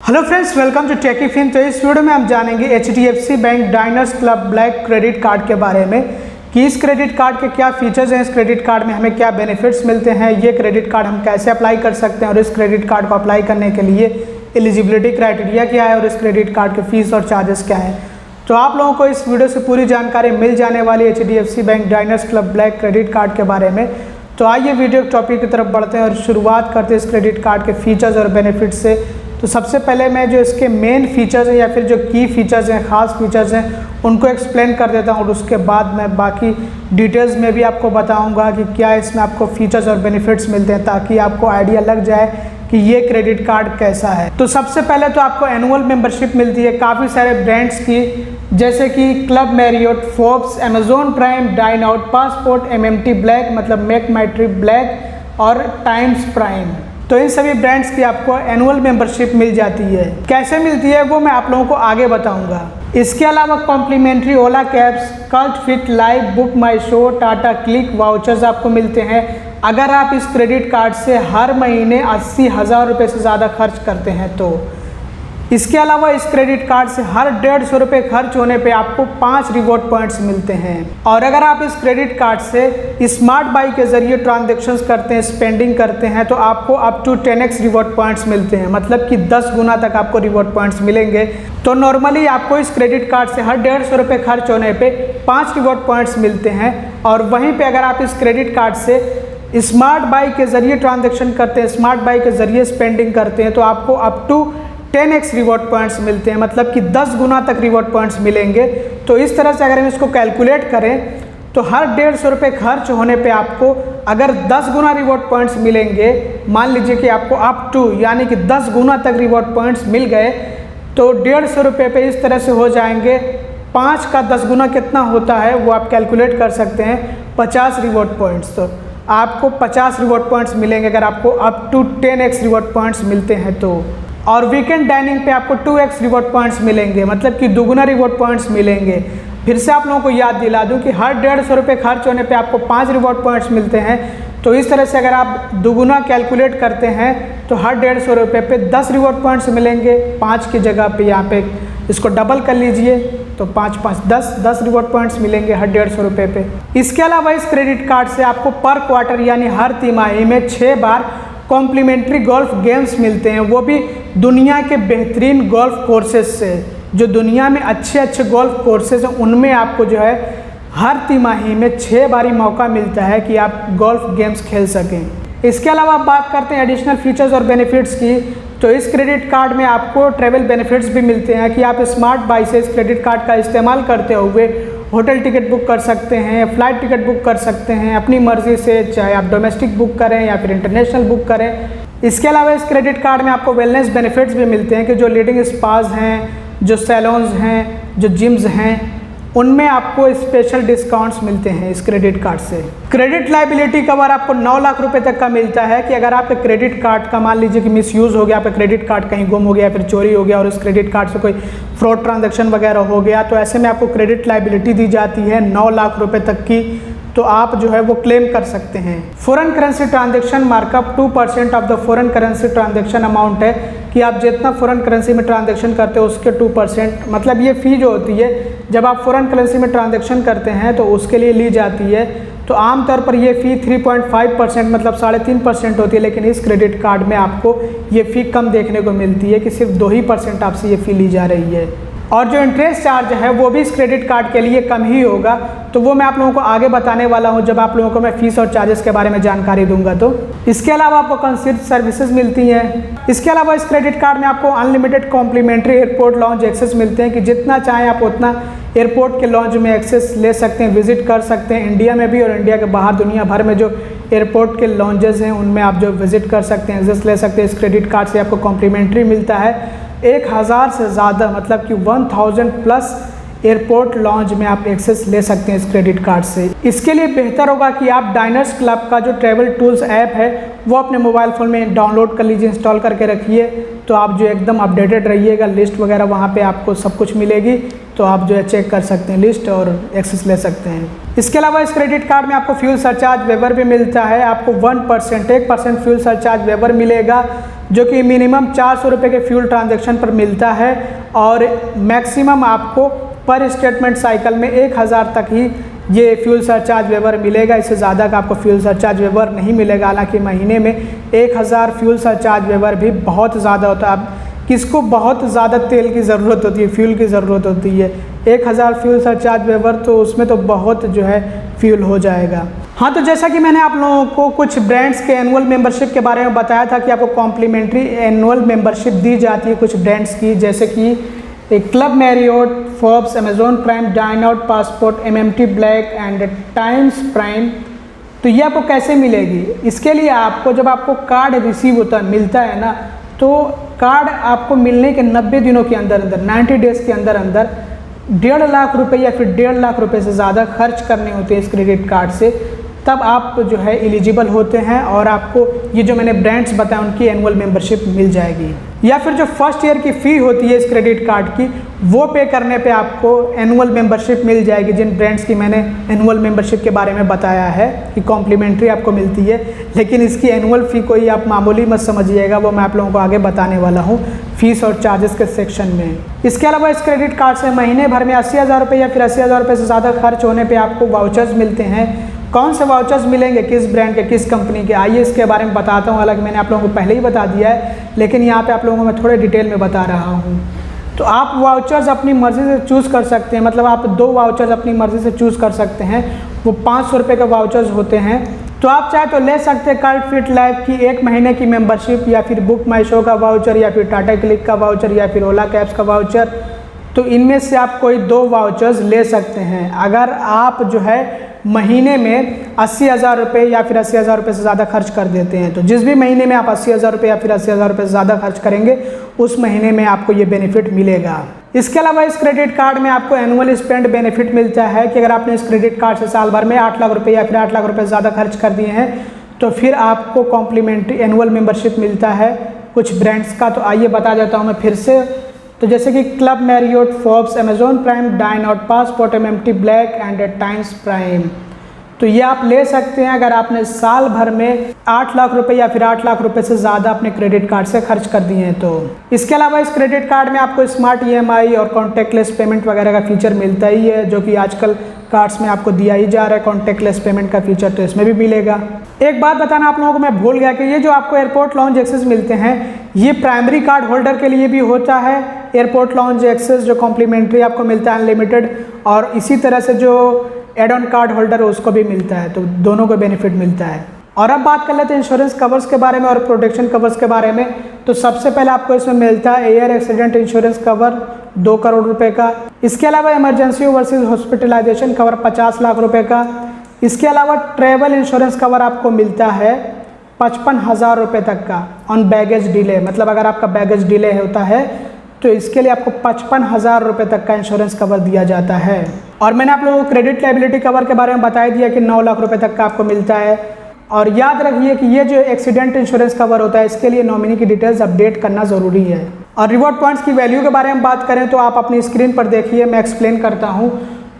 Hello friends, welcome to Techifin. तो इस video में हम जानेंगे HDFC bank Diners club black credit card के बारे में कि इस क्रेडिट कार्ड के क्या फीचर्स हैं, इस क्रेडिट कार्ड में हमें क्या बेनिफिट्स मिलते हैं, ये क्रेडिट कार्ड हम कैसे अप्लाई कर सकते हैं और इस क्रेडिट कार्ड को अप्लाई करने के लिए एलिजिबिलिटी क्राइटेरिया क्या है और इस क्रेडिट कार्ड के फीस और चार्जेस क्या है। तो आप लोगों को इस वीडियो से पूरी जानकारी मिल जाने वाली HDFC bank Diners club black credit card के बारे में। तो आइए वीडियो टॉपिक की तरफ बढ़ते हैं और शुरुआत करते हैं इस क्रेडिट कार्ड के फीचर्स और बेनिफिट्स से। तो सबसे पहले मैं जो इसके मेन फीचर्स हैं या फिर जो की फीचर्स हैं, ख़ास फीचर्स हैं, उनको एक्सप्लेन कर देता हूँ और उसके बाद मैं बाकी डिटेल्स में भी आपको बताऊँगा कि क्या इसमें आपको फीचर्स और बेनिफिट्स मिलते हैं, ताकि आपको आइडिया लग जाए कि ये क्रेडिट कार्ड कैसा है। तो सबसे पहले तो आपको एनुअल मेंबरशिप मिलती है काफ़ी सारे ब्रांड्स की, जैसे कि Club Marriott, Forbes, Amazon Prime, Dine Out, Passport, MMT Black मतलब मेक माई ट्रिप ब्लैक और टाइम्स प्राइम। तो इन सभी ब्रांड्स की आपको एनुअल मेंबरशिप मिल जाती है। कैसे मिलती है वो मैं आप लोगों को आगे बताऊंगा। इसके अलावा complimentary Ola cabs, cult fit live, book my show, Tata Cliq vouchers आपको मिलते हैं अगर आप इस क्रेडिट कार्ड से हर महीने 80,000 रुपये से ज़्यादा खर्च करते हैं तो। इसके अलावा इस क्रेडिट कार्ड से हर 150 रुपये खर्च होने पे आपको 5 रिवॉर्ड पॉइंट्स मिलते हैं। और अगर आप इस क्रेडिट कार्ड से स्मार्ट बाई के जरिए ट्रांजैक्शंस करते हैं, स्पेंडिंग करते हैं, तो आपको up to 10x reward points मिलते हैं, मतलब कि 10 गुना तक आपको रिवॉर्ड पॉइंट्स मिलेंगे। तो नॉर्मली आपको इस क्रेडिट कार्ड से हर 150 रुपये खर्च होने पे 5 रिवॉर्ड पॉइंट्स मिलते हैं। और वहीं पर अगर आप इस क्रेडिट कार्ड से स्मार्ट बाई के जरिए ट्रांजैक्शन करते हैं, स्मार्ट बाई के जरिए स्पेंडिंग करते हैं, तो आपको up to 10x reward points मिलते हैं, मतलब कि 10 गुना तक रिवॉर्ड पॉइंट्स मिलेंगे। तो इस तरह से अगर हम इसको कैलकुलेट करें तो हर 150 रुपये खर्च होने पे आपको अगर 10 गुना रिवॉर्ड पॉइंट्स मिलेंगे, मान लीजिए कि आपको अप टू यानी कि 10 गुना तक रिवॉर्ड पॉइंट्स मिल गए, तो 150 रुपये पे इस तरह से हो जाएंगे। 5 का 10 गुना कितना होता है वो आप कैलकुलेट कर सकते हैं, 50 रिवॉर्ड पॉइंट्स। तो आपको 50 रिवॉर्ड पॉइंट्स मिलेंगे अगर आपको up to 10x reward points मिलते हैं तो। और वीकेंड डाइनिंग पे आपको 2x रिवॉर्ड पॉइंट्स मिलेंगे, मतलब कि दुगुना रिवॉर्ड पॉइंट्स मिलेंगे। फिर से आप लोगों को याद दिला दूं कि हर 150 रुपये खर्च होने पे आपको 5 रिवॉर्ड पॉइंट्स मिलते हैं। तो इस तरह से अगर आप दुगुना कैलकुलेट करते हैं तो हर 150 रुपये पे 10 रिवॉर्ड पॉइंट्स मिलेंगे। 5 की जगह पे यहाँ पे इसको डबल कर लीजिए, तो 5 5 10 रिवॉर्ड पॉइंट्स मिलेंगे हर 150 रुपये पे। इसके अलावा इस क्रेडिट कार्ड से आपको पर क्वार्टर यानी हर तिमाही में 6 बार कॉम्प्लीमेंट्री गोल्फ गेम्स मिलते हैं, वो भी दुनिया के बेहतरीन गोल्फ कोर्सेज से। जो दुनिया में अच्छे अच्छे गोल्फ कोर्सेज हैं उनमें आपको जो है हर तिमाही में 6 बारी मौका मिलता है कि आप गोल्फ गेम्स खेल सकें। इसके अलावा आप बात करते हैं एडिशनल फीचर्स और बेनिफिट्स की, तो इस क्रेडिट कार्ड में आपको ट्रैवल बेनिफिट्स भी मिलते हैं कि आप स्मार्ट बाई से इस क्रेडिट कार्ड का इस्तेमाल करते हुए होटल टिकट बुक कर सकते हैं, फ्लाइट टिकट बुक कर सकते हैं अपनी मर्ज़ी से, चाहे आप डोमेस्टिक बुक करें या फिर इंटरनेशनल बुक करें। इसके अलावा इस क्रेडिट कार्ड में आपको वेलनेस बेनिफिट्स भी मिलते हैं कि जो लीडिंग स्पाज हैं, जो सैलून्स हैं, जो जिम्स हैं, उनमें आपको स्पेशल डिस्काउंट्स मिलते हैं इस क्रेडिट कार्ड से। क्रेडिट लायबिलिटी कवर आपको 9 लाख रुपए तक का मिलता है कि अगर आपके क्रेडिट कार्ड का मान लीजिए कि मिसयूज़ हो गया, आपका क्रेडिट कार्ड कहीं गुम हो गया, फिर चोरी हो गया और उस क्रेडिट कार्ड से कोई फ्रॉड ट्रांजैक्शन वगैरह हो गया, तो ऐसे में आपको क्रेडिट लायबिलिटी दी जाती है 9 लाख रुपये तक की, तो आप जो है वो क्लेम कर सकते हैं। Foreign currency transaction markup 2% of the foreign currency transaction amount है कि आप जितना फॉरेन करेंसी में ट्रांजैक्शन करते हो उसके 2%, मतलब ये फ़ी जो होती है जब आप फॉरेन करेंसी में ट्रांजैक्शन करते हैं तो उसके लिए ली जाती है। तो आमतौर पर ये फ़ी 3.5% मतलब 3.5% होती है, लेकिन इस क्रेडिट कार्ड में आपको ये फ़ी कम देखने को मिलती है कि सिर्फ 2% आपसे ये फ़ी ली जा रही है। और जो इंटरेस्ट चार्ज है वो भी इस क्रेडिट कार्ड के लिए कम ही होगा, तो वो मैं आप लोगों को आगे बताने वाला हूं जब आप लोगों को मैं फ़ीस और चार्जेस के बारे में जानकारी दूंगा। तो इसके अलावा आपको कंसीड सर्विसेज मिलती हैं। इसके अलावा इस क्रेडिट कार्ड में आपको unlimited complimentary airport lounge access मिलते हैं कि जितना चाहें आप उतना एयरपोर्ट के लॉन्च में एक्सेस ले सकते हैं, विजिट कर सकते हैं, इंडिया में भी और इंडिया के बाहर दुनिया भर में जो एयरपोर्ट के लॉन्चेस हैं उनमें आप जो विजिट कर सकते हैं, एक्सेस ले सकते हैं। इस क्रेडिट कार्ड से आपको कॉम्प्लीमेंट्री मिलता है 1000 से ज़्यादा, मतलब कि 1000 प्लस एयरपोर्ट लॉन्च में आप एक्सेस ले सकते हैं इस क्रेडिट कार्ड से। इसके लिए बेहतर होगा कि आप डायनर्स क्लब का जो ट्रैवल टूल्स ऐप है वो अपने मोबाइल फ़ोन में डाउनलोड कर लीजिए, इंस्टॉल करके रखिए। तो आप जो एकदम अपडेटेड रहिएगा, लिस्ट वगैरह वहाँ पे आपको सब कुछ मिलेगी, तो आप जो है चेक कर सकते हैं लिस्ट और एक्सेस ले सकते हैं। इसके अलावा इस क्रेडिट कार्ड में आपको फ्यूल सरचार्ज वेवर भी मिलता है। आपको 1% फ्यूल सरचार्ज वेवर मिलेगा, जो कि मिनिमम 400 रुपये के फ्यूल ट्रांजैक्शन पर मिलता है, और मैक्सिमम आपको पर स्टेटमेंट साइकिल में 1000 तक ही ये फ्यूल सरचार्ज वेवर मिलेगा। इससे ज़्यादा का आपको फ्यूल सरचार्ज वेवर नहीं मिलेगा। हालांकि महीने में 1000 फ्यूल सरचार्ज वेवर भी बहुत ज़्यादा होता है। अब किसको बहुत ज़्यादा तेल की ज़रूरत होती है, फ्यूल की ज़रूरत होती है, 1000 फ्यूल सरचार्ज वेवर, तो उसमें तो बहुत जो है फ्यूल हो जाएगा। हाँ, तो जैसा कि मैंने आप लोगों को कुछ ब्रांड्स के एनुअल मेंबरशिप के बारे में बताया था कि आपको कॉम्प्लीमेंट्री एनुअल मेंबरशिप दी जाती है कुछ ब्रांड्स की, जैसे कि Club Marriott, Forbes, Amazon Prime, Dineout, passport, MMT black and Times Prime. तो ये आपको कैसे मिलेगी? इसके लिए आपको जब आपको कार्ड रिसीव होता मिलता है ना, तो कार्ड आपको मिलने के 90 दिनों के अंदर अंदर 90 डेज़ के अंदर अंदर 1.5 लाख रुपए या फिर 1.5 लाख रुपए से ज़्यादा खर्च करने होते हैं इस क्रेडिट कार्ड से, तब आप जो है एलिजिबल होते हैं और आपको ये जो मैंने ब्रांड्स बताए उनकी एनुअल मेंबरशिप मिल जाएगी। या फिर जो फर्स्ट ईयर की फ़ी होती है इस क्रेडिट कार्ड की, वो पे करने पे आपको एनुअल मेंबरशिप मिल जाएगी, जिन ब्रांड्स की मैंने एनुअल मेंबरशिप के बारे में बताया है कि कॉम्प्लीमेंट्री आपको मिलती है। लेकिन इसकी एनुअल फ़ी कोई आप मामूली मत समझिएगा, वो मैं आप लोगों को आगे बताने वाला हूँ फीस और चार्जेस के सेक्शन में। इसके अलावा इस क्रेडिट कार्ड से महीने भर में 80,000 रुपये या फिर 80,000 रुपये से ज़्यादा खर्च होने पर आपको वाउचर्स मिलते हैं। कौन से वाउचर्स मिलेंगे, किस ब्रांड के, किस कंपनी के, आइए इसके बारे में बताता हूँ। हालांकि मैंने आप लोगों को पहले ही बता दिया है, लेकिन यहाँ पे आप लोगों को मैं थोड़े डिटेल में बता रहा हूँ। तो आप वाउचर्स अपनी मर्ज़ी से चूज़ कर सकते हैं, मतलब आप 2 वाउचर्स अपनी मर्ज़ी से चूज़ कर सकते हैं। वो 500 रुपये के वाउचर्स होते हैं। तो आप चाहे तो ले सकते हैं कल्ट फिट लाइफ की 1 महीने की मेम्बरशिप, या फिर बुक माई शो का वाउचर, या फिर टाटा क्लिक का वाउचर, या फिर ओला कैब्स का वाउचर। तो इनमें से आप कोई 2 वाउचर्स ले सकते हैं। अगर आप जो है महीने में 80,000 रुपये या फिर 80,000 रुपये से ज़्यादा खर्च कर देते हैं, तो जिस भी महीने में आप 80,000 रुपये या फिर 80,000 रुपये से ज़्यादा खर्च करेंगे, उस महीने में आपको ये बेनिफिट मिलेगा। इसके अलावा इस क्रेडिट कार्ड में आपको एनुअल स्पेंड बेनिफिट मिलता है कि अगर आपने इस क्रेडिट कार्ड से साल भर में 8 लाख रुपये या फिर 8 लाख रुपये से ज़्यादा खर्च कर दिए हैं, तो फिर आपको कॉम्प्लीमेंट्री एनुअल मेंबरशिप मिलता है कुछ ब्रांड्स का। तो आइए बता देता हूँ मैं फिर से। तो जैसे कि Club Marriott, Forbes, Amazon Prime, Dineout, passport, MMT black and Times Prime. तो ये आप ले सकते हैं अगर आपने साल भर में 8 लाख रुपए या फिर 8 लाख रुपए से ज़्यादा अपने क्रेडिट कार्ड से खर्च कर दिए हैं तो। इसके अलावा इस क्रेडिट कार्ड में आपको स्मार्ट EMI और कॉन्टैक्टलेस पेमेंट वगैरह का फीचर मिलता ही है, जो कि आजकल कार्ड्स में आपको दिया ही जा रहा है कॉन्टैक्टलेस पेमेंट का फीचर, तो इसमें भी मिलेगा। एक बात बताना आप लोगों को मैं भूल गया कि ये जो आपको एयरपोर्ट लाउंज एक्सेस मिलते हैं, ये प्राइमरी कार्ड होल्डर के लिए भी होता है। एयरपोर्ट लाउंज एक्सेस जो कॉम्प्लीमेंट्री आपको मिलता है अनलिमिटेड, और इसी तरह से जो एड ऑन कार्ड होल्डर है उसको भी मिलता है, तो दोनों को बेनिफिट मिलता है। और अब बात कर लेते हैं इंश्योरेंस कवर्स के बारे में और प्रोटेक्शन कवर्स के बारे में। तो सबसे पहले आपको इसमें मिलता है air accident insurance cover 2 crore रुपए का। इसके अलावा emergency overseas hospitalisation cover 50 lakh रुपए का। इसके अलावा ट्रैवल इंश्योरेंस कवर आपको मिलता है 55,000 रुपये तक का ऑन बैगेज डिले, मतलब अगर आपका बैगेज डिले होता है तो इसके लिए आपको 55,000 रुपये तक का इंश्योरेंस कवर दिया जाता है। और मैंने आप लोगों को क्रेडिट लायबिलिटी कवर के बारे में बता दिया कि 9 लाख रुपये तक का आपको मिलता है। और याद रखिए कि ये जो एक्सीडेंट इंश्योरेंस कवर होता है, इसके लिए नॉमिनी की डिटेल्स अपडेट करना ज़रूरी है। और रिवॉर्ड पॉइंट्स की वैल्यू के बारे में बात करें तो आप अपनी स्क्रीन पर देखिए, मैं एक्सप्लेन करता हूँ।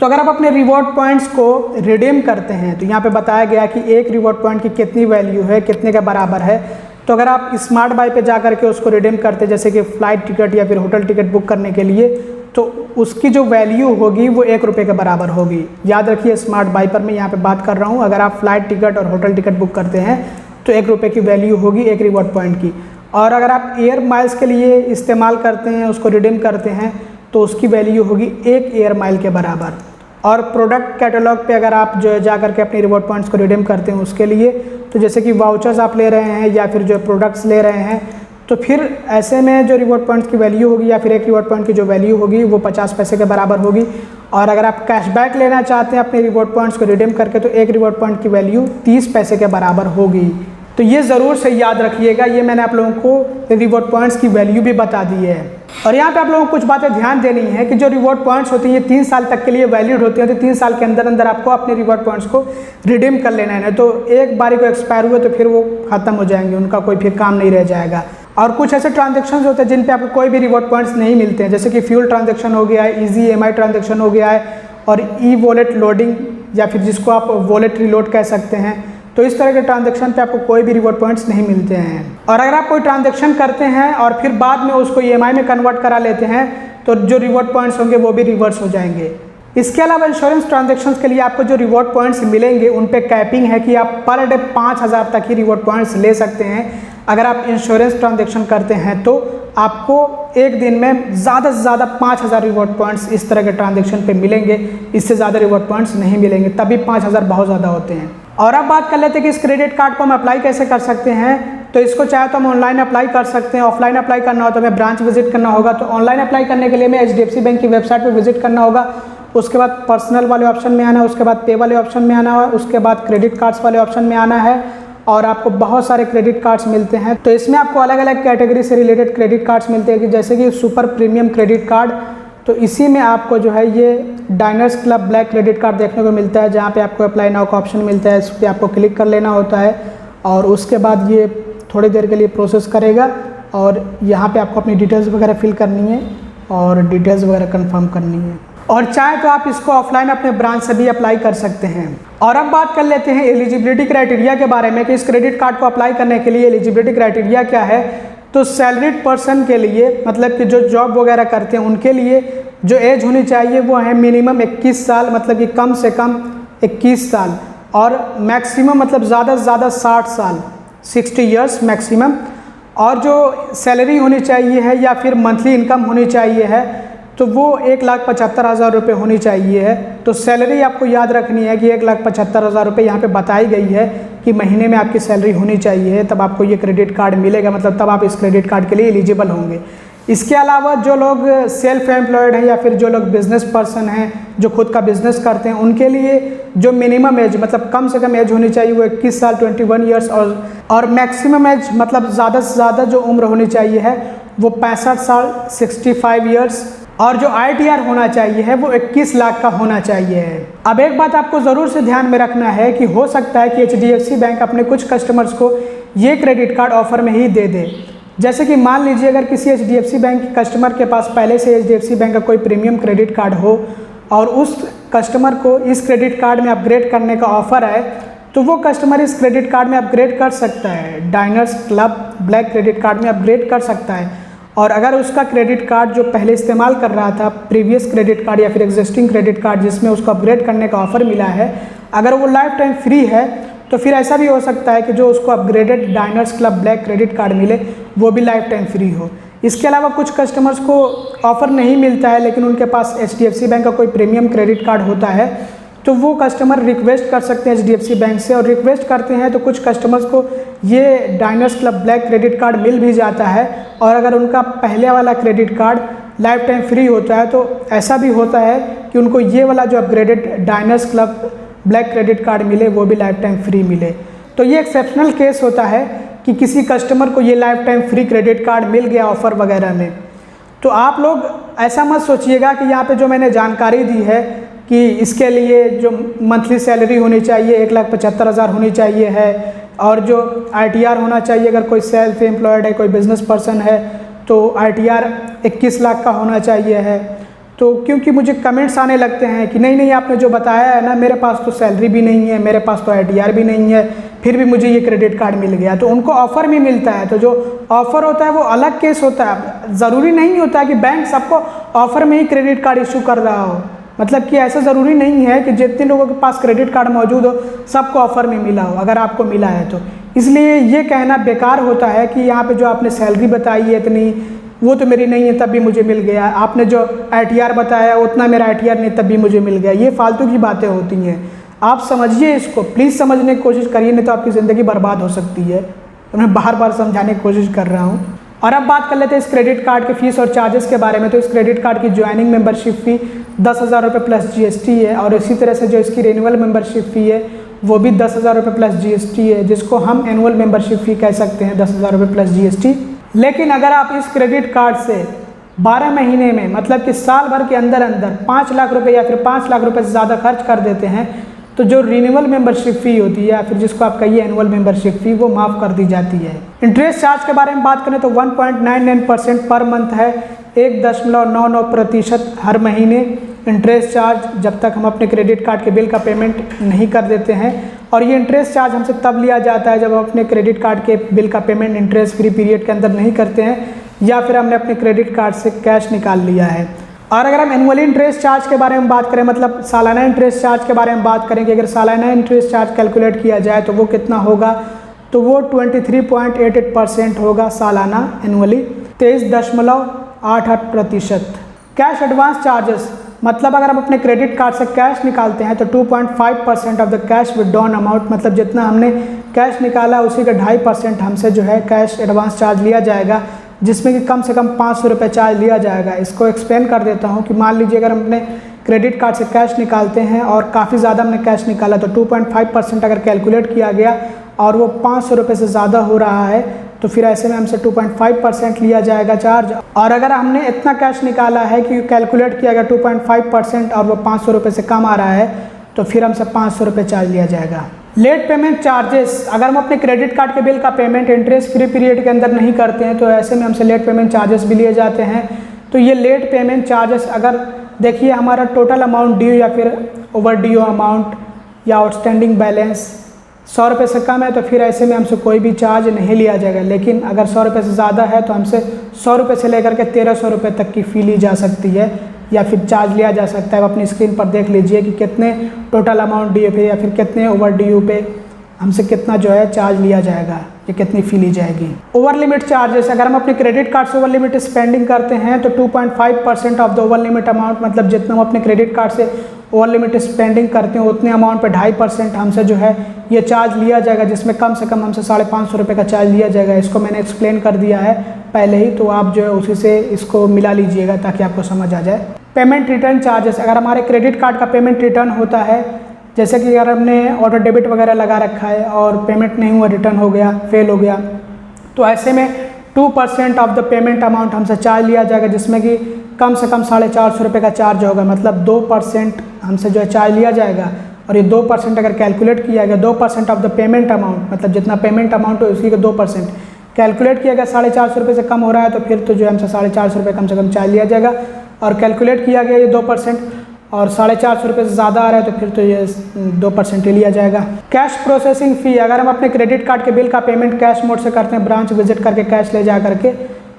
तो अगर आप अपने रिवॉर्ड पॉइंट्स को रिडीम करते हैं तो यहाँ पे बताया गया कि एक रिवॉर्ड पॉइंट की कितनी वैल्यू है, कितने के बराबर है। तो अगर आप स्मार्ट बाय पे जा करके उसको रिडीम करते, जैसे कि फ़्लाइट टिकट या फिर होटल टिकट बुक करने के लिए, तो उसकी जो वैल्यू होगी वो 1 रुपये के बराबर होगी। याद रखिए, स्मार्ट बाय पर मैं यहाँ पे बात कर रहा हूँ। अगर आप फ़्लाइट टिकट और होटल टिकट बुक करते हैं तो 1 रुपये की वैल्यू होगी एक रिवॉर्ड पॉइंट की। और अगर आप एयर माइल्स के लिए इस्तेमाल करते हैं, उसको रिडीम करते हैं, तो उसकी वैल्यू होगी 1 एयर माइल के बराबर। और प्रोडक्ट कैटलॉग पे अगर आप जो है जा करके अपने रिवॉर्ड पॉइंट्स को रिडीम करते हैं उसके लिए, तो जैसे कि वाउचर्स आप ले रहे हैं या फिर जो प्रोडक्ट्स ले रहे हैं, तो फिर ऐसे में जो रिवॉर्ड पॉइंट्स की वैल्यू होगी या फिर एक रिवॉर्ड पॉइंट की जो वैल्यू होगी वो 50 पैसे के बराबर होगी। और अगर आप कैशबैक लेना चाहते हैं अपने रिवॉर्ड पॉइंट्स को रिडीम करके, तो एक रिवॉर्ड पॉइंट की वैल्यू 30 पैसे के बराबर होगी। तो ये ज़रूर से याद रखिएगा, ये मैंने आप लोगों को रिवॉर्ड पॉइंट्स की वैल्यू भी बता दी है। और यहाँ पे आप लोगों को कुछ बातें ध्यान देनी है कि जो रिवॉर्ड पॉइंट्स होती हैं ये 3 साल तक के लिए वैलिड होती हैं। तो 3 साल के अंदर अंदर आपको अपने रिवॉर्ड पॉइंट्स को रिडीम कर लेना है, तो एक बारी को एक्सपायर हुए तो फिर वो ख़त्म हो जाएंगे, उनका कोई फिर काम नहीं रह जाएगा। और कुछ ऐसे ट्रांजेक्शन होते हैं जिन पे आपको कोई भी रिवॉर्ड पॉइंट्स नहीं मिलते हैं, जैसे कि फ्यूल ट्रांजेक्शन हो गया है, इजी EMI ट्रांजेक्शन हो गया है, और ई वॉलेट लोडिंग या फिर जिसको आप वॉलेट रिलोड कह सकते हैं। तो इस तरह के ट्रांजेक्शन पे आपको कोई भी रिवॉर्ड पॉइंट्स नहीं मिलते हैं। और अगर आप कोई ट्रांजेक्शन करते हैं और फिर बाद में उसको EMI में कन्वर्ट करा लेते हैं तो जो रिवॉर्ड पॉइंट्स होंगे वो भी रिवर्स हो जाएंगे। इसके अलावा इंश्योरेंस ट्रांजेक्शन्स के लिए आपको जो रिवॉर्ड पॉइंट्स मिलेंगे उन पे कैपिंग है कि आप पर डे 5000 तक ही रिवॉर्ड पॉइंट्स ले सकते हैं। अगर आप इंश्योरेंस ट्रांजेक्शन करते हैं तो आपको एक दिन में ज़्यादा से ज़्यादा 5000 रिवॉर्ड पॉइंट्स इस तरह के ट्रांजेक्शन पे मिलेंगे, इससे ज़्यादा रिवॉर्ड पॉइंट्स नहीं मिलेंगे, तभी 5000 बहुत ज़्यादा होते हैं। और अब बात कर लेते हैं कि इस क्रेडिट कार्ड को हम अप्लाई कैसे कर सकते हैं। तो इसको चाहे तो हम ऑनलाइन अप्लाई कर सकते हैं, ऑफलाइन अप्लाई करना हो तो हमें ब्रांच विजिट करना होगा। तो ऑनलाइन अप्लाई करने के लिए हमें HDFC बैंक की वेबसाइट पर विजिट करना होगा, उसके बाद पर्सनल वाले ऑप्शन में आना है, उसके बाद पे वाले ऑप्शन में आना है, उसके बाद क्रेडिट कार्ड्स वाले ऑप्शन में आना है और आपको बहुत सारे क्रेडिट कार्ड्स मिलते हैं। तो इसमें आपको अलग अलग कैटेगरी से रिलेटेड क्रेडिट कार्ड्स मिलते हैं कि जैसे कि सुपर प्रीमियम क्रेडिट कार्ड, तो इसी में आपको जो है ये Diners club black credit card देखने को मिलता है, जहाँ पे आपको अप्लाई नाउ का ऑप्शन मिलता है। इस पर आपको क्लिक कर लेना होता है और उसके बाद ये थोड़ी देर के लिए प्रोसेस करेगा और यहाँ पे आपको अपनी डिटेल्स वगैरह फिल करनी है और डिटेल्स वगैरह कंफर्म करनी है। और चाहे तो आप इसको ऑफलाइन अपने ब्रांच से भी अप्लाई कर सकते हैं। और अब बात कर लेते हैं एलिजिबिलिटी क्राइटेरिया के बारे में कि इस क्रेडिट कार्ड को अप्लाई करने के लिए एलिजिबिलिटी क्राइटेरिया क्या है। तो सैलरीड पर्सन के लिए, मतलब कि जो जॉब वगैरह करते हैं उनके लिए जो एज होनी चाहिए वो है मिनिमम 21 साल, मतलब कि कम से कम 21 साल, और मैक्सिमम मतलब ज़्यादा से ज़्यादा 60 साल, 60 ईयर्स मैक्सिमम। और जो सैलरी होनी चाहिए है या फिर मंथली इनकम होनी चाहिए है तो वो 1,75,000 रुपये होनी चाहिए है। तो सैलरी आपको याद रखनी है कि 1,75,000 रुपये यहाँ पे बताई गई है कि महीने में आपकी सैलरी होनी चाहिए, तब आपको ये क्रेडिट कार्ड मिलेगा, मतलब तब आप इस क्रेडिट कार्ड के लिए एलिजिबल होंगे। इसके अलावा जो लोग सेल्फ एम्प्लॉयड हैं या फिर जो लोग बिजनेस पर्सन हैं जो खुद का बिजनेस करते हैं उनके लिए जो मिनिमम एज मतलब कम से कम एज होनी चाहिए वो 21 साल 21 ईयर्स और मैक्सिमम एज मतलब ज़्यादा से ज़्यादा जो उम्र होनी चाहिए है वो 65 साल 65 ईयर्स, और जो ITR होना चाहिए है वो 21 लाख का होना चाहिए है। अब एक बात आपको ज़रूर से ध्यान में रखना है कि हो सकता है कि HDFC बैंक अपने कुछ कस्टमर्स को ये क्रेडिट कार्ड ऑफर में ही दे दे। जैसे कि मान लीजिए अगर किसी HDFC बैंक के कस्टमर के पास पहले से HDFC बैंक का कोई प्रीमियम क्रेडिट कार्ड हो और उस कस्टमर को इस क्रेडिट कार्ड में अपग्रेड करने का ऑफर है तो वो कस्टमर इस क्रेडिट कार्ड में अपग्रेड कर सकता है, diners club black credit card में अपग्रेड कर सकता है। और अगर उसका क्रेडिट कार्ड जो पहले इस्तेमाल कर रहा था, प्रीवियस क्रेडिट कार्ड या फिर एग्जिस्टिंग क्रेडिट कार्ड जिसमें उसको अपग्रेड करने का ऑफर मिला है, अगर वो लाइफ टाइम फ्री है तो फिर ऐसा भी हो सकता है कि जो उसको upgraded diners club black credit card मिले वो भी लाइफ टाइम फ्री हो। इसके अलावा कुछ कस्टमर्स को ऑफ़र नहीं मिलता है लेकिन उनके पास HDFC बैंक का कोई प्रीमियम क्रेडिट कार्ड होता है तो वो कस्टमर रिक्वेस्ट कर सकते हैं HDFC बैंक से, और रिक्वेस्ट करते हैं तो कुछ कस्टमर्स को ये Diners club black credit card मिल भी जाता है। और अगर उनका पहले वाला credit card lifetime free होता है तो ऐसा भी होता है कि उनको ये वाला जो upgraded diners club black credit card मिले वो भी लाइफ टाइम फ्री मिले। तो ये एक्सेप्शनल केस होता है कि किसी कस्टमर को ये lifetime free credit card मिल गया ऑफ़र वगैरह में। तो आप लोग ऐसा मत सोचिएगा कि यहाँ पे जो मैंने जानकारी दी है कि इसके लिए जो मंथली सैलरी होनी चाहिए 1,75,000 होनी चाहिए है और जो ITR होना चाहिए, अगर कोई सेल्फ एम्प्लॉयड है कोई बिजनेस पर्सन है तो ITR 21 लाख का होना चाहिए है। तो क्योंकि मुझे कमेंट्स आने लगते हैं कि नहीं नहीं आपने जो बताया है ना, मेरे पास तो सैलरी भी नहीं है, मेरे पास तो ITR भी नहीं है, फिर भी मुझे ये क्रेडिट कार्ड मिल गया। तो उनको ऑफ़र भी मिलता है, तो जो ऑफ़र होता है वो अलग केस होता है। ज़रूरी नहीं होता है कि बैंक सबको ऑफ़र में ही क्रेडिट कार्ड इशू कर रहा हो, मतलब कि ऐसा ज़रूरी नहीं है कि जितने लोगों के पास क्रेडिट कार्ड मौजूद हो सबको ऑफ़र में मिला हो, अगर आपको मिला है तो। इसलिए ये कहना बेकार होता है कि यहाँ पे जो आपने सैलरी बताई है इतनी, वो तो मेरी नहीं है तब भी मुझे मिल गया, आपने जो ITR बताया उतना मेरा ITR नहीं तब भी मुझे मिल गया। ये फालतू की बातें होती हैं, आप समझिए इसको, प्लीज़ समझने की कोशिश करिए, नहीं तो आपकी ज़िंदगी बर्बाद हो सकती है। तो मैं बार बार समझाने की कोशिश कर रहा हूँ। और अब बात कर लेते हैं इस क्रेडिट कार्ड के फीस और चार्जेस के बारे में। तो इस क्रेडिट कार्ड की ज्वाइनिंग मेंबरशिप फ़ी 10,000 रुपये प्लस GST है, और इसी तरह से जो इसकी रिन्यूअल मेंबरशिप फ़ी है वो भी 10,000 रुपये प्लस GST है, जिसको हम एनुअल मेंबरशिप फ़ी कह सकते हैं 10,000 रुपये प्लस GST। लेकिन अगर आप इस क्रेडिट कार्ड से 12 महीने में मतलब कि साल भर के अंदर अंदर 5 लाख रुपये या फिर 5 लाख रुपये से ज़्यादा खर्च कर देते हैं तो जो रिन्यूअल मेंबरशिप फ़ी होती है या फिर जिसको आप कहिए एनुअल मेंबरशिप फ़ी, वो माफ़ कर दी जाती है। इंटरेस्ट चार्ज के बारे में बात करें तो 1.99% पर मंथ है, 1.99% हर महीने इंटरेस्ट चार्ज जब तक हम अपने क्रेडिट कार्ड के बिल का पेमेंट नहीं कर देते हैं। और ये इंटरेस्ट चार्ज हमसे तब लिया जाता है जब हम अपने क्रेडिट कार्ड के बिल का पेमेंट इंटरेस्ट फ्री पीरियड के अंदर नहीं करते हैं या फिर हमने अपने क्रेडिट कार्ड से कैश निकाल लिया है। और अगर हम एनुअली इंटरेस्ट चार्ज के बारे में बात करें, मतलब सालाना इंटरेस्ट चार्ज के बारे में बात करें कि अगर सालाना इंटरेस्ट चार्ज कैलकुलेट किया जाए तो वो कितना होगा, तो वो 23.88% होगा सालाना एनुअली, 23.88%। कैश एडवांस चार्जेस, मतलब अगर हम अपने क्रेडिट कार्ड से कैश निकालते हैं तो 2.5% of the cash withdrawn amount, मतलब जितना हमने कैश निकाला उसी का 2.5% हमसे जो है कैश एडवांस चार्ज लिया जाएगा, जिसमें कि कम से कम 500 रुपये चार्ज लिया जाएगा। इसको एक्सप्लेन कर देता हूँ कि मान लीजिए अगर हम अपने क्रेडिट कार्ड से कैश निकालते हैं और काफ़ी ज़्यादा हमने कैश निकाला तो 2.5% अगर कैलकुलेट किया गया और वो 500 रुपये से ज़्यादा हो रहा है तो फिर ऐसे में हमसे 2.5% लिया जाएगा चार्ज। और अगर हमने इतना कैश निकाला है कि कैलकुलेट किया गया 2.5% और वो 500 रुपये से कम आ रहा है तो फिर हमसे 500 रुपये चार्ज लिया जाएगा। लेट पेमेंट चार्जेस, अगर हम अपने क्रेडिट कार्ड के बिल का पेमेंट इंटरेस्ट फ्री पीरियड के अंदर नहीं करते हैं तो ऐसे में हमसे लेट पेमेंट चार्जेस भी लिए जाते हैं। तो ये लेट पेमेंट चार्जेस, अगर देखिए हमारा टोटल अमाउंट ड्यू या फिर ओवर ड्यू अमाउंट या आउटस्टैंडिंग बैलेंस 100 रुपये से कम है तो फिर ऐसे में हमसे कोई भी चार्ज नहीं लिया जाएगा। लेकिन अगर 100 रुपये से ज़्यादा है तो हमसे 100 रुपये से लेकर के 1300 रुपये तक की फ़ी ली जा सकती है या फिर चार्ज लिया जा सकता है। आप अपनी स्क्रीन पर देख लीजिए कि कितने टोटल अमाउंट ड्यू पे या फिर कितने ओवर ड्यू पे हमसे कितना जो है चार्ज लिया जाएगा या कितनी फ़ी ली जाएगी। ओवर लिमिट चार्जेस, अगर हम अपने क्रेडिट कार्ड से ओवर लिमिट स्पेंडिंग करते हैं तो 2.5% of the over limit amount, मतलब जितना हम अपने क्रेडिट कार्ड से ओवर लिमिट स्पेंडिंग करते हैं उतने अमाउंट पे 2.5% हमसे जो है ये चार्ज लिया जाएगा, जिसमें कम से कम हमसे 550 रुपये का चार्ज लिया जाएगा। इसको मैंने एक्सप्लेन कर दिया है पहले ही, तो आप जो है उसी से इसको मिला लीजिएगा ताकि आपको समझ आ जाए। पेमेंट रिटर्न चार्जेस, अगर हमारे क्रेडिट कार्ड का पेमेंट रिटर्न होता है, जैसे कि अगर हमने ऑटो डेबिट वगैरह लगा रखा है और पेमेंट नहीं हुआ, रिटर्न हो गया, फेल हो गया, तो ऐसे में 2% ऑफ द पेमेंट अमाउंट हमसे चार्ज लिया जाएगा, जिसमें कि कम से कम 450 रुपये का चार्ज होगा, मतलब 2% हमसे जो है चार्ज लिया जाएगा। और ये 2% अगर कैलकुलेट किया गया, 2% ऑफ द पेमेंट अमाउंट, मतलब जितना पेमेंट अमाउंट है उसी का 2% कैलकुलेट किया गया, 450 रुपये से कम हो रहा है तो फिर तो जो है हमसे 450 रुपये कम से कम चार्ज लिया जाएगा। और कैलकुलेट किया गया ये 2% और 450 रुपये से ज़्यादा आ रहा है तो फिर तो ये 2% ही लिया जाएगा। कैश प्रोसेसिंग फ़ी, अगर हम अपने क्रेडिट कार्ड के बिल का पेमेंट कैश मोड से करते हैं, ब्रांच विजिट करके कैश ले जा करके,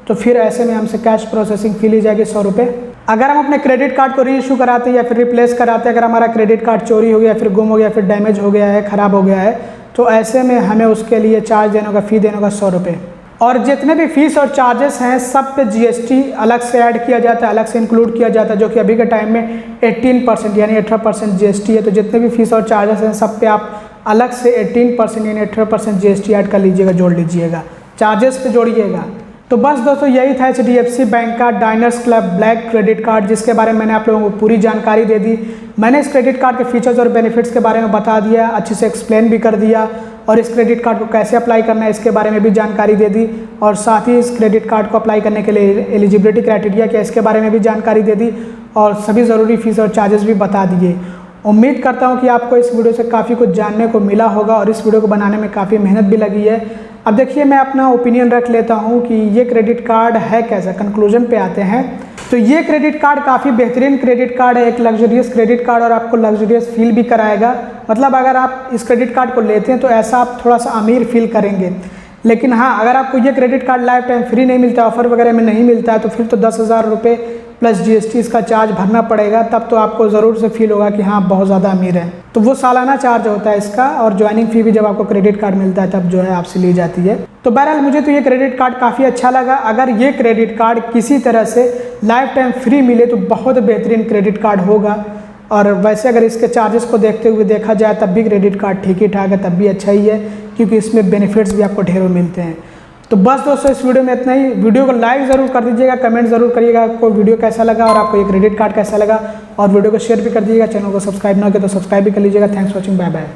तो फिर ऐसे में हमसे कैश प्रोसेसिंग फ़ी ली जाएगी 100 रुपये। अगर हम अपने क्रेडिट कार्ड को री इशू कराते हैं या फिर रिप्लेस कराते हैं, अगर हमारा क्रेडिट कार्ड चोरी हो गया, फिर गुम हो गया, फिर डैमेज हो गया है, ख़राब हो गया है, तो ऐसे में हमें उसके लिए चार्ज देने का, फ़ी देने का 100 रुपये। और जितने भी फीस और चार्जेस हैं सब पे जीएसटी अलग से ऐड किया जाता है, अलग से इंक्लूड किया जाता है, जो कि अभी के टाइम में 18% यानी 18% जीएसटी है। तो जितने भी फीस और चार्जेस हैं सब पे आप अलग से 18% यानी 18% जीएसटी ऐड कर लीजिएगा, जोड़ लीजिएगा, चार्जेस पे जोड़िएगा। तो बस दोस्तों यही था एचडीएफसी बैंक का Diners club black credit card, जिसके बारे में मैंने आप लोगों को पूरी जानकारी दे दी। मैंने इस क्रेडिट कार्ड के फीचर्स और बेनिफिट्स के बारे में बता दिया, अच्छे से एक्सप्लेन भी कर दिया, और इस क्रेडिट कार्ड को कैसे अप्लाई करना है इसके बारे में भी जानकारी दे दी, और साथ ही इस क्रेडिट कार्ड को अप्लाई करने के लिए एलिजिबिलिटी क्राइटेरिया क्या है इसके बारे में भी जानकारी दे दी, और सभी ज़रूरी फीस और चार्जेस भी बता दिए। उम्मीद करता हूँ कि आपको इस वीडियो से काफ़ी कुछ जानने को मिला होगा और इस वीडियो को बनाने में काफ़ी मेहनत भी लगी है। अब देखिए मैं अपना ओपिनियन रख लेता हूँ कि ये क्रेडिट कार्ड है कैसा, कंक्लूजन पे आते हैं। तो ये क्रेडिट कार्ड काफ़ी बेहतरीन क्रेडिट कार्ड है, एक लग्जरियस क्रेडिट कार्ड, और आपको लग्जरियस फील भी कराएगा। मतलब अगर आप इस क्रेडिट कार्ड को लेते हैं तो ऐसा आप थोड़ा सा अमीर फील करेंगे। लेकिन हाँ, अगर आपको ये credit card lifetime free नहीं मिलता, ऑफर वगैरह में नहीं मिलता है, तो फिर तो 10,000 रुपये प्लस जीएसटी इसका चार्ज भरना पड़ेगा, तब तो आपको ज़रूर से फील होगा कि हाँ बहुत ज़्यादा अमीर है। तो वो सालाना चार्ज होता है इसका, और ज्वाइनिंग फ़ी भी जब आपको क्रेडिट कार्ड मिलता है तब जो है आपसे ली जाती है। तो बहरहाल मुझे तो ये क्रेडिट कार्ड काफ़ी अच्छा लगा। अगर ये क्रेडिट कार्ड किसी तरह से लाइफ टाइम फ्री मिले तो बहुत बेहतरीन क्रेडिट कार्ड होगा। और वैसे अगर इसके चार्जेस को देखते हुए देखा जाए तब भी क्रेडिट कार्ड ठीक ही ठाक है, तब भी अच्छा ही है, क्योंकि इसमें बेनिफिट्स भी आपको ढेरों मिलते हैं। तो बस दोस्तों इस वीडियो में इतना ही। वीडियो को लाइक ज़रूर कर दीजिएगा, कमेंट ज़रूर करिएगा आपको वीडियो कैसा लगा और आपको ये क्रेडिट कार्ड कैसा लगा, और वीडियो को शेयर भी कर दीजिएगा। चैनल को सब्सक्राइब ना किया तो सब्सक्राइब भी कर लीजिएगा। Thanks for watching, bye bye.